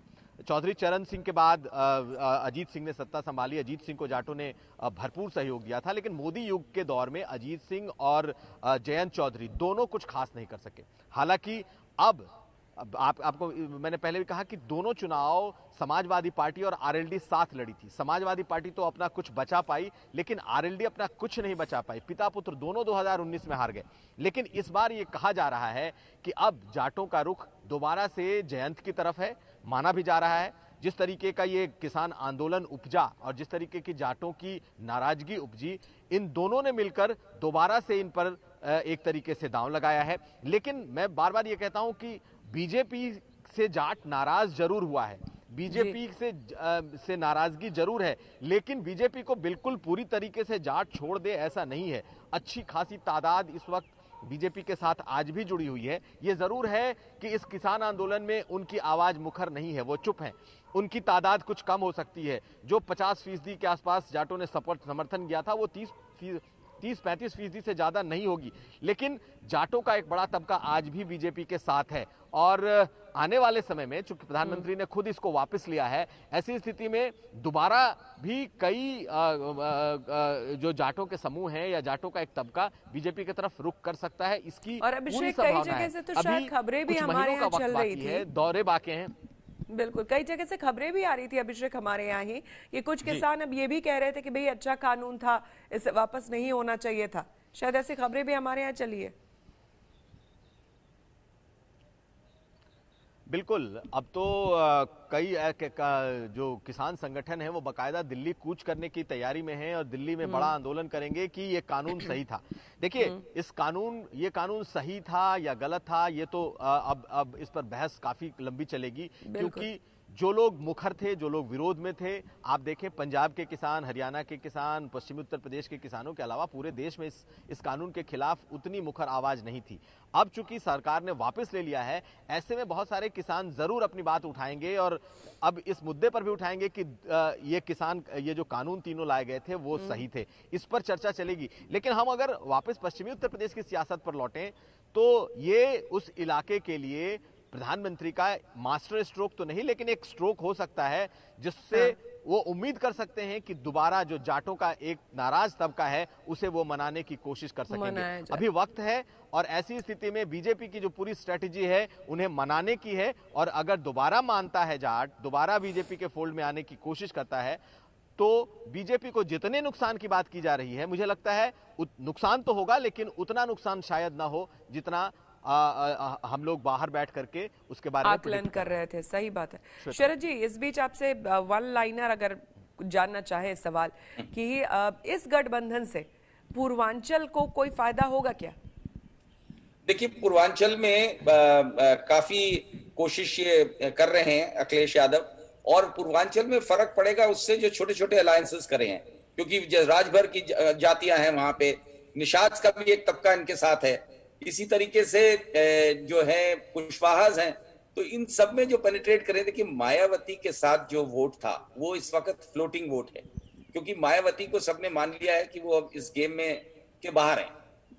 चौधरी चरण सिंह के बाद अजीत सिंह ने सत्ता संभाली, अजीत सिंह को जाटों ने भरपूर सहयोग दिया था, लेकिन मोदी युग के दौर में अजीत सिंह और जयंत चौधरी दोनों कुछ खास नहीं कर सके। हालांकि अब अब आपको मैंने पहले भी कहा कि दोनों चुनाव समाजवादी पार्टी और आरएलडी साथ लड़ी थी। समाजवादी पार्टी तो अपना कुछ बचा पाई, लेकिन आरएलडी अपना कुछ नहीं बचा पाई। पिता पुत्र दोनों 2019 में हार गए। लेकिन इस बार ये कहा जा रहा है कि अब जाटों का रुख दोबारा से जयंत की तरफ है, माना भी जा रहा है। जिस तरीके का ये किसान आंदोलन उपजा और जिस तरीके की जाटों की नाराजगी उपजी, इन दोनों ने मिलकर दोबारा से इन पर एक तरीके से दांव लगाया है। लेकिन मैं बार बार ये कहता हूं कि बीजेपी से जाट नाराज जरूर हुआ है, बीजेपी से नाराजगी जरूर है, लेकिन बीजेपी को बिल्कुल पूरी तरीके से जाट छोड़ दे ऐसा नहीं है। अच्छी खासी तादाद इस वक्त बीजेपी के साथ आज भी जुड़ी हुई है। ये जरूर है कि इस किसान आंदोलन में उनकी आवाज मुखर नहीं है, वो चुप हैं। उनकी तादाद कुछ कम हो सकती है। जो 50% के आसपास जाटों ने समर्थन किया था, वो 30-35% से ज्यादा नहीं होगी। लेकिन जाटों का एक बड़ा तबका आज भी बीजेपी के साथ है और आने वाले समय में, चूंकि प्रधानमंत्री ने खुद इसको वापस लिया है, ऐसी स्थिति में दोबारा भी कई जो जाटों के समूह हैं या जाटों का एक तबका बीजेपी की तरफ रुख कर सकता है। इसकी और अभिषेक, कई जगह से तो शायद खबरें भी हमारे यहाँ चल रही थी, दौरे बाकी हैं। बिल्कुल, कई जगह से खबरें भी आ रही थी अभिषेक हमारे यहाँ ही, कि कुछ किसान अब ये भी कह रहे थे कि भाई अच्छा कानून था, इसे वापस नहीं होना चाहिए था। शायद ऐसी खबरें भी हमारे यहाँ चली है। बिल्कुल, अब तो कई जो किसान संगठन है वो बकायदा दिल्ली कूच करने की तैयारी में हैं और दिल्ली में बड़ा आंदोलन करेंगे कि ये कानून सही था। देखिए, ये कानून सही था या गलत था, ये तो अब इस पर बहस काफी लंबी चलेगी, क्योंकि जो लोग मुखर थे, जो लोग विरोध में थे, आप देखें पंजाब के किसान, हरियाणा के किसान, पश्चिमी उत्तर प्रदेश के किसानों के अलावा पूरे देश में इस कानून के खिलाफ उतनी मुखर आवाज नहीं थी। अब चूंकि सरकार ने वापस ले लिया है, ऐसे में बहुत सारे किसान जरूर अपनी बात उठाएंगे और अब इस मुद्दे पर भी उठाएंगे कि ये जो कानून तीनों लाए गए थे वो सही थे। इस पर चर्चा चलेगी। लेकिन हम अगर वापस पश्चिमी उत्तर प्रदेश की सियासत पर लौटें तो ये उस इलाके के लिए प्रधानमंत्री का मास्टर स्ट्रोक तो नहीं, लेकिन एक स्ट्रोक हो सकता है जिससे वो उम्मीद कर सकते हैं कि दोबारा जो जाटों का एक नाराज तबका है उसे वो मनाने की कोशिश कर सकेंगे। अभी वक्त है और ऐसी स्थिति में बीजेपी की जो पूरी स्ट्रेटेजी है उन्हें मनाने की है, और अगर दोबारा मानता है जाट, दोबारा बीजेपी के फोल्ड में आने की कोशिश करता है, तो बीजेपी को जितने नुकसान की बात की जा रही है, मुझे लगता है नुकसान तो होगा, लेकिन उतना नुकसान शायद ना हो जितना हम लोग बाहर बैठ करके उसके बारे में आकलन कर रहे थे। सही बात है। शरद जी, इस बीच आपसे वन लाइनर अगर जानना चाहे सवाल कि इस गठबंधन से पूर्वांचल को कोई फायदा होगा क्या? देखिए, पूर्वांचल में काफी कोशिश ये कर रहे हैं अखिलेश यादव, और पूर्वांचल में फर्क पड़ेगा उससे जो छोटे छोटे अलायंसेस करे हैं, क्योंकि राजभर की जातियां हैं वहां पे, निषाद का भी एक तबका इनके साथ है, इसी तरीके से जो है कुशवाहाज हैं, तो इन सब में जो पेनिट्रेट करें। देखिए, मायावती के साथ जो वोट था वो इस वक्त फ्लोटिंग वोट है, क्योंकि मायावती को सबने मान लिया है कि वो अब इस गेम में के बाहर हैं,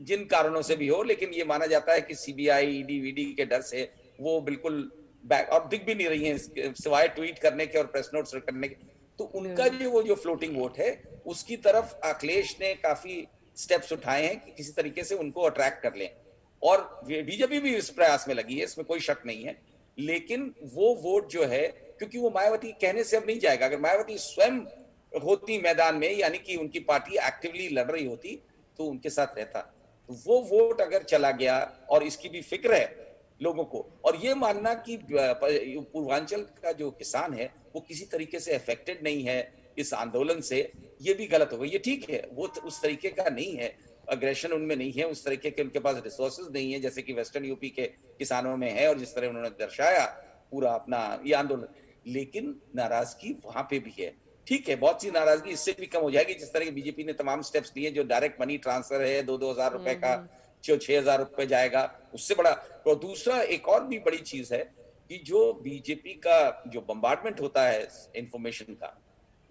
जिन कारणों से भी हो, लेकिन ये माना जाता है कि सीबीआई, ईडी वीडी के डर से वो बिल्कुल बैक, और दिख भी नहीं रही है सिवाय ट्वीट करने के और प्रेस नोट्स करने के। तो उनका जो फ्लोटिंग वोट है उसकी तरफ अखिलेश ने काफी स्टेप्स उठाए हैं कि किसी तरीके से उनको अट्रैक्ट कर लें, और बीजेपी भी इस प्रयास में लगी है, इसमें कोई शक नहीं है। लेकिन वो वोट जो है, क्योंकि वो मायावती कहने से अब नहीं जाएगा, अगर मायावती स्वयं होती मैदान में, यानी कि उनकी पार्टी एक्टिवली लड़ रही होती, तो उनके साथ रहता। तो वो वोट अगर चला गया, और इसकी भी फिक्र है लोगों को, और ये मानना कि पूर्वांचल का जो किसान है वो किसी तरीके से अफेक्टेड नहीं है इस आंदोलन से, ये भी गलत होगा। ये ठीक है, वो उस तरीके का नहीं है, अग्रेशन उनमें नहीं है, उस तरीके के उनके पास रिसोर्सेज नहीं है जैसे कि वेस्टर्न यूपी के किसानों में है, और जिस तरह उन्होंने दर्शाया पूरा अपना ये आंदोलन। लेकिन नाराजगी वहां पे भी है। ठीक है, बहुत सी नाराजगी इससे भी कम हो जाएगी, जिस तरह की बीजेपी ने तमाम स्टेप्स लिए, जो डायरेक्ट मनी ट्रांसफर है 2-2 हजार रुपए का, जो 6,000 रुपए जाएगा, उससे बड़ा। तो दूसरा एक और भी बड़ी चीज है कि जो बीजेपी का जो बम्बार्डमेंट होता है इंफॉर्मेशन का,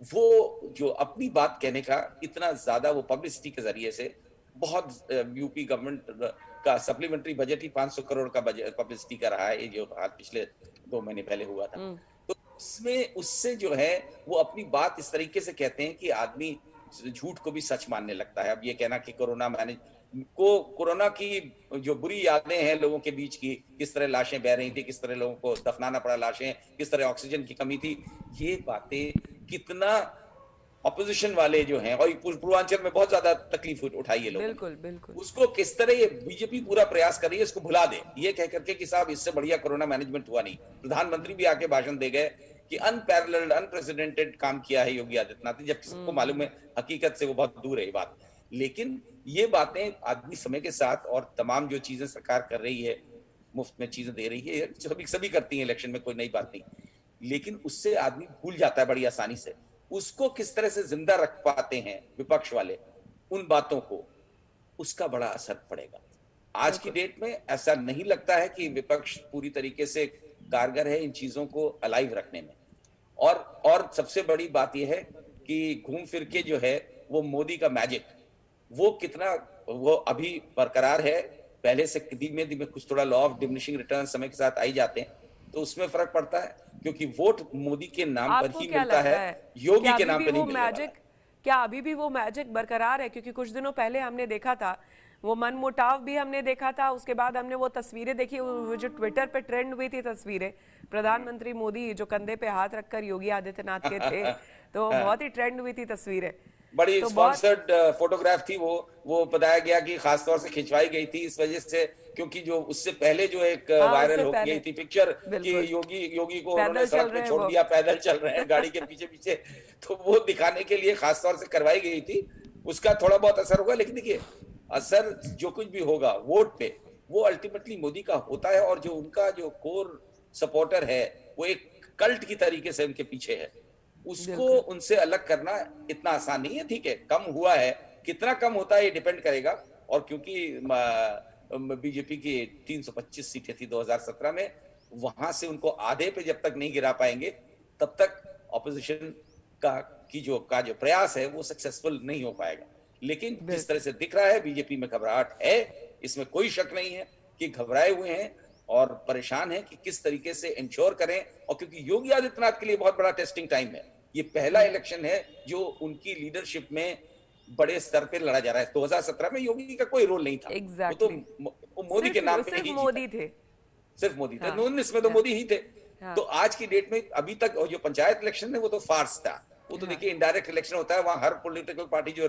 वो जो अपनी बात कहने का इतना ज्यादा, वो पब्लिसिटी के जरिए से बहुत, यूपी गवर्नमेंट का सप्लीमेंट्री बजट ही 500 करोड़ का बजट पब्लिसिटी कर रहा है, ये जो पिछले 2 महीने पहले हुआ था। तो उससे जो है वो अपनी बात इस तरीके से कहते हैं कि आदमी झूठ को भी सच मानने लगता है। अब ये कहना कि कोरोना मैनेज, को कोरोना की जो बुरी यादें हैं लोगों के बीच की, किस तरह लाशें बह रही थी, किस तरह लोगों को दफनाना पड़ा लाशें, किस तरह ऑक्सीजन की कमी थी, ये बातें कितना ऑपोजिशन वाले जो हैं, और पूर्वांचल में बहुत ज्यादा तकलीफ उठाई है लोगों ने, बिल्कुल बिल्कुल उसको किस तरह ये बीजेपी पूरा प्रयास कर रही है इसको भुला दे, ये कह करके कि साहब इससे बढ़िया कोरोना मैनेजमेंट हुआ नहीं। प्रधानमंत्री भी आके भाषण दे गए कि अनपैरेलल्ड अनप्रेसिडेंटेड काम किया है योगी आदित्यनाथ ने, जबकि सबको मालूम है हकीकत से वो बहुत दूर है ये बात। लेकिन ये बातें आदमी समय के साथ, और तमाम जो चीजें सरकार कर रही है, मुफ्त में चीजें दे रही है, सभी करती है इलेक्शन में, कोई नई बात नहीं, लेकिन उससे आदमी भूल जाता है बड़ी आसानी से। उसको किस तरह से जिंदा रख पाते हैं विपक्ष वाले उन बातों को, उसका बड़ा असर पड़ेगा। आज की डेट में ऐसा नहीं लगता है कि विपक्ष पूरी तरीके से कारगर है इन चीजों को अलाइव रखने में। और सबसे बड़ी बात यह है कि घूम फिर के जो है वो मोदी का मैजिक, वो कितना वो अभी बरकरार है। पहले से धीमे धीमे कुछ थोड़ा लॉ ऑफ डिमिनिशिंग रिटर्न समय के साथ आई जाते हैं, तो उसमें फर्क पड़ता है, क्योंकि वोट मोदी के नाम पर ही मिलता है, योगी के नाम पर नहीं मिलने वाला है। क्या अभी भी वो मैजिक बरकरार है? क्योंकि कुछ दिनों पहले हमने देखा था वो मनमुटाव भी हमने देखा था, उसके बाद हमने वो तस्वीरें देखी, वो जो ट्विटर पे ट्रेंड हुई थी तस्वीरें, प्रधानमंत्री मोदी जो कंधे पे हाथ रखकर योगी आदित्यनाथ के थे, तो बहुत ही ट्रेंड हुई थी तस्वीरें, बड़ी तो स्पॉन्सर्ड फोटोग्राफ थी वो बताया गया कि खासतौर से खिंचवाई गई थी इस वजह से, क्योंकि जो उससे पहले जो एक वायरल हो गई थी पिक्चर कि योगी को उन्होंने सड़क पे छोड़ दिया, पैदल चल रहे हैं गाड़ी के पीछे पीछे, तो वो दिखाने के लिए खासतौर से करवाई गई थी। उसका थोड़ा बहुत असर होगा, लेकिन देखिए असर जो कुछ भी होगा वोट पे, वो अल्टीमेटली मोदी का होता है, और जो उनका जो कोर सपोर्टर है वो एक कल्ट की तरीके से उनके पीछे है, उसको उनसे अलग करना इतना आसान नहीं है। ठीक है, कम हुआ है, कितना कम होता है ये डिपेंड करेगा, और क्योंकि बीजेपी की 325 सीटें थी 2017 में, वहां से उनको आधे पे जब तक नहीं गिरा पाएंगे तब तक ऑपोजिशन का जो प्रयास है वो सक्सेसफुल नहीं हो पाएगा। लेकिन जिस तरह से दिख रहा है बीजेपी में घबराहट है, इसमें कोई शक नहीं है कि घबराए हुए हैं और परेशान हैं कि किस तरीके से इंश्योर करें, और क्योंकि योगी आदित्यनाथ के लिए बहुत बड़ा टेस्टिंग टाइम है, ये पहला इलेक्शन है जो उनकी लीडरशिप में बड़े स्तर पे लड़ा जा रहा है। 2017 में योगी का कोई रोल नहीं था, exactly. वो मोदी के नाम पे ही मोदी थे, सिर्फ मोदी थे। 19 में तो मोदी ही थे। तो आज की डेट में अभी तक जो पंचायत इलेक्शन है वो तो फार्स था, वो तो देखिए इनडायरेक्ट इलेक्शन होता है, वहां हर पॉलिटिकल पार्टी जो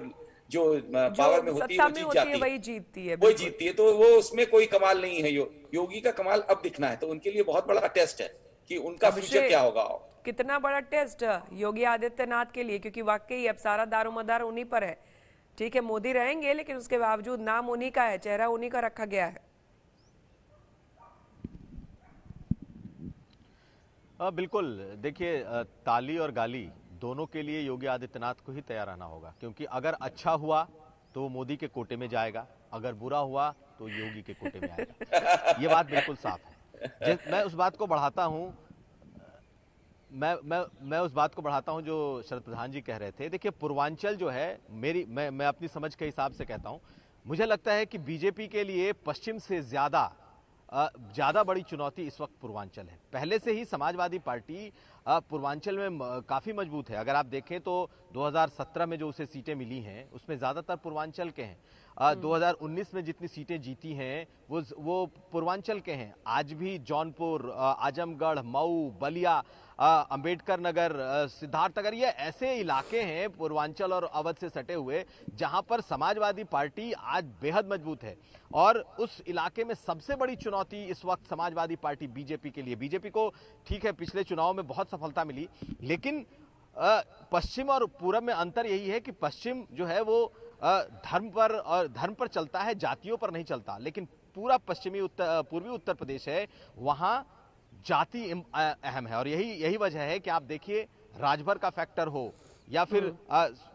पावर में होती है वो जीत जाती है, वही जीतती है, वही जीतती है, तो वो उसमें कोई कमाल नहीं है। योगी का कमाल अब दिखना है, तो उनके लिए बहुत बड़ा टेस्ट है कि उनका फ्यूचर क्या होगा। कितना बड़ा टेस्ट योगी आदित्यनाथ के लिए, क्योंकि वाकई अब सारा दारोमदार उन्हीं पर है। ठीक है, मोदी रहेंगे, लेकिन उसके बावजूद नाम उन्हीं का है, चेहरा उन्हीं का रखा गया है। बिल्कुल, देखिए ताली और गाली दोनों के लिए योगी आदित्यनाथ को ही तैयार रहना होगा, क्योंकि अगर अच्छा हुआ तो मोदी के कोटे में जाएगा, अगर बुरा हुआ तो योगी के कोटे में आएगा। ये बात बिल्कुल साफ है। मैं उस बात को बढ़ाता हूं, मैं उस बात को बढ़ाता हूं जो शरद प्रधान जी कह रहे थे। देखिए पूर्वांचल जो है, मैं अपनी समझ के हिसाब से कहता हूं, मुझे लगता है कि बीजेपी के लिए पश्चिम से ज्यादा बड़ी चुनौती इस वक्त पूर्वांचल है। पहले से ही समाजवादी पार्टी पूर्वांचल में काफी मजबूत है। अगर आप देखें तो 2017 में जो उसे सीटें मिली हैं उसमें ज्यादातर पूर्वांचल के हैं। 2019 में जितनी सीटें जीती हैं वो पूर्वांचल के हैं। आज भी जौनपुर, आजमगढ़, मऊ, बलिया, अंबेडकर नगर, सिद्धार्थनगर, ये ऐसे इलाके हैं पूर्वांचल और अवध से सटे हुए जहां पर समाजवादी पार्टी आज बेहद मजबूत है। और उस इलाके में सबसे बड़ी चुनौती इस वक्त समाजवादी पार्टी बीजेपी के लिए। बीजेपी को ठीक है पिछले चुनाव में बहुत सफलता मिली, लेकिन पश्चिम और पूरब में अंतर यही है कि पश्चिम जो है वो धर्म पर चलता है, जातियों पर नहीं चलता। लेकिन पूरा पूर्वी उत्तर प्रदेश है, वहां जाति अहम है। और यही वजह है कि आप देखिए राजभर का फैक्टर हो या फिर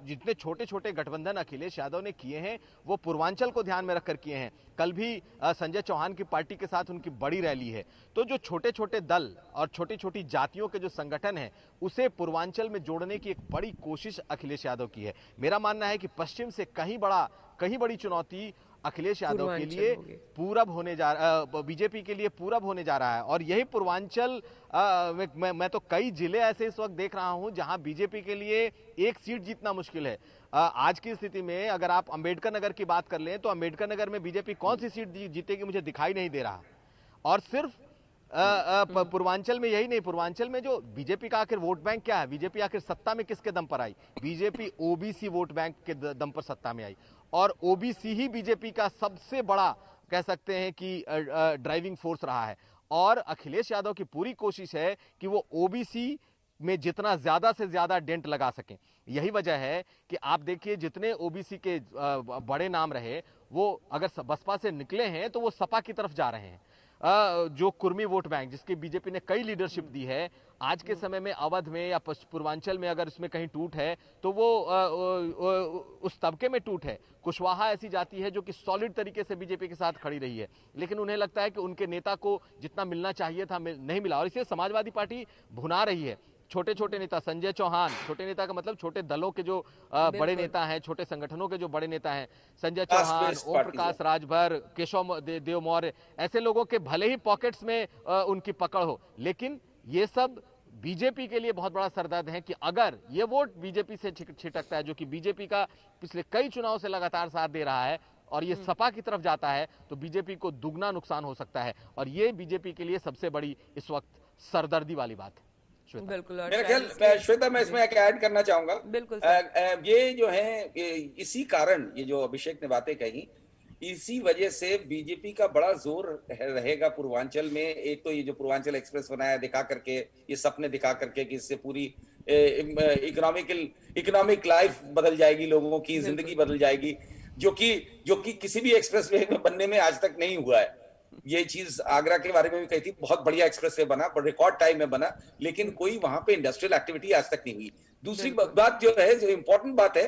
जितने छोटे छोटे गठबंधन अखिलेश यादव ने किए हैं वो पूर्वांचल को ध्यान में रखकर किए हैं। कल भी संजय चौहान की पार्टी के साथ उनकी बड़ी रैली है। तो जो छोटे छोटे दल और छोटी छोटी जातियों के जो संगठन है उसे पूर्वांचल में जोड़ने की एक बड़ी कोशिश अखिलेश यादव की है। मेरा मानना है कि पश्चिम से कहीं बड़ी चुनौती अखिलेश यादव के पूर्वांचल लिए हो गए। पूरब होने जा बीजेपी के लिए पूरब होने जा रहा है। और यही पूर्वांचल मैं तो कई जिले ऐसे इस वक्त देख रहा हूं जहां बीजेपी के लिए एक सीट जीतना मुश्किल है। आज की स्थिति में अगर आप अंबेडकर नगर की बात कर लें तो अंबेडकर नगर में बीजेपी कौन सी सीट जीतेगी मुझे दिखाई नहीं दे रहा। और सिर्फ पूर्वांचल में यही नहीं, पूर्वांचल में जो बीजेपी का आखिर वोट बैंक क्या है, बीजेपी आखिर सत्ता में किसके दम पर आई? बीजेपी ओबीसी वोट बैंक के दम पर सत्ता में आई और ओबीसी ही बीजेपी का सबसे बड़ा कह सकते हैं कि ड्राइविंग फोर्स रहा है। और अखिलेश यादव की पूरी कोशिश है कि वो ओबीसी में जितना ज्यादा से ज्यादा डेंट लगा सकें। यही वजह है कि आप देखिए जितने ओबीसी के बड़े नाम रहे वो अगर बसपा से निकले हैं तो वो सपा की तरफ जा रहे हैं। जो कुर्मी वोट बैंक जिसकी बीजेपी ने कई लीडरशिप दी है, आज के समय में अवध में या पूर्वांचल में अगर इसमें कहीं टूट है तो वो उस तबके में टूट है। कुशवाहा ऐसी जाति है जो कि सॉलिड तरीके से बीजेपी के साथ खड़ी रही है, लेकिन उन्हें लगता है कि उनके नेता को जितना मिलना चाहिए था नहीं मिला और इसलिए समाजवादी पार्टी भुना रही है। छोटे छोटे नेता संजय चौहान, छोटे नेता का मतलब छोटे दलों के जो बड़े नेता हैं, छोटे संगठनों के जो बड़े नेता हैं, संजय चौहान, ओम प्रकाश राजभर, केशव देव मौर्य, ऐसे लोगों के भले ही पॉकेट्स में उनकी पकड़ हो, लेकिन ये सब बीजेपी के लिए बहुत बड़ा सरदर्द है कि अगर ये वोट बीजेपी से छिटकता है, जो कि बीजेपी का पिछले कई चुनाव से लगातार साथ दे रहा है, और ये सपा की तरफ जाता है तो बीजेपी को दुगना नुकसान हो सकता है। और ये बीजेपी के लिए सबसे बड़ी इस वक्त सरदर्दी वाली बात है। बिल्कुल। मेरा ख्याल श्वेता, मैं इसमें एक ऐड करना चाहूंगा। बिल्कुल ये जो है इसी कारण ये जो अभिषेक ने बातें कही, इसी वजह से बीजेपी का बड़ा जोर रहेगा पूर्वांचल में। एक तो ये जो पूर्वांचल एक्सप्रेस बनाया दिखा करके, ये सपने दिखा करके कि इससे पूरी इकोनॉमिक लाइफ बदल जाएगी, लोगों की जिंदगी बदल जाएगी, जो कि किसी भी एक्सप्रेस वे में बनने में आज तक नहीं हुआ है। ये चीज आगरा के बारे में भी कही थी, बहुत बढ़िया एक्सप्रेस वे बना, रिकॉर्ड टाइम में बना, लेकिन कोई वहां पे इंडस्ट्रियल एक्टिविटी आज तक नहीं हुई। दूसरी बात जो है, जो इंपॉर्टेंट बात है,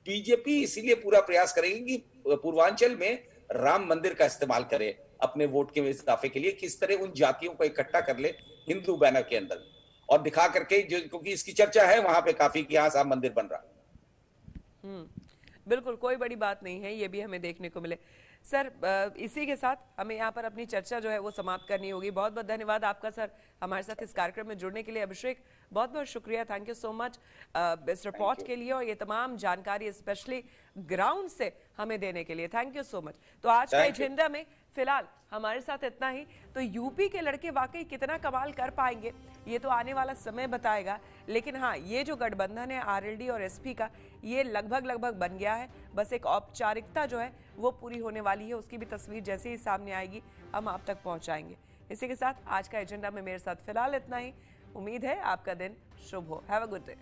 बीजेपी इसीलिए पूरा प्रयास करेगी कि पूर्वांचल में राम मंदिर का इस्तेमाल करे अपने वोट के इजाफे के लिए, किस तरह उन जातियों को इकट्ठा कर ले हिंदू बैनर के अंदर और दिखा करके, जो क्योंकि इसकी चर्चा है वहां पे काफी कि यहाँ राम मंदिर बन रहा। बिल्कुल, कोई बड़ी बात नहीं है, ये भी हमें देखने को मिले। सर, इसी के साथ हमें यहाँ पर अपनी चर्चा जो है वो समाप्त करनी होगी। बहुत बहुत धन्यवाद आपका सर हमारे साथ इस कार्यक्रम में जुड़ने के लिए। अभिषेक, बहुत बहुत शुक्रिया, थैंक यू सो मच इस रिपोर्ट के लिए और ये तमाम जानकारी स्पेशली ग्राउंड से हमें देने के लिए। Thank you so much. तो आज का एजेंडा में फिलहाल हमारे साथ इतना ही। तो यूपी के लड़के वाकई कितना कमाल कर पाएंगे ये तो आने वाला समय बताएगा, लेकिन हाँ, ये जो गठबंधन है आरएलडी और एसपी का, ये लगभग बन गया है। बस एक औपचारिकता जो है वो पूरी होने वाली है, उसकी भी तस्वीर जैसे ही सामने आएगी हम आप तक पहुंचाएंगे। इसी के साथ आज का एजेंडा में मेरे साथ फिलहाल इतना ही। उम्मीद है आपका दिन शुभ हो। Have a good day.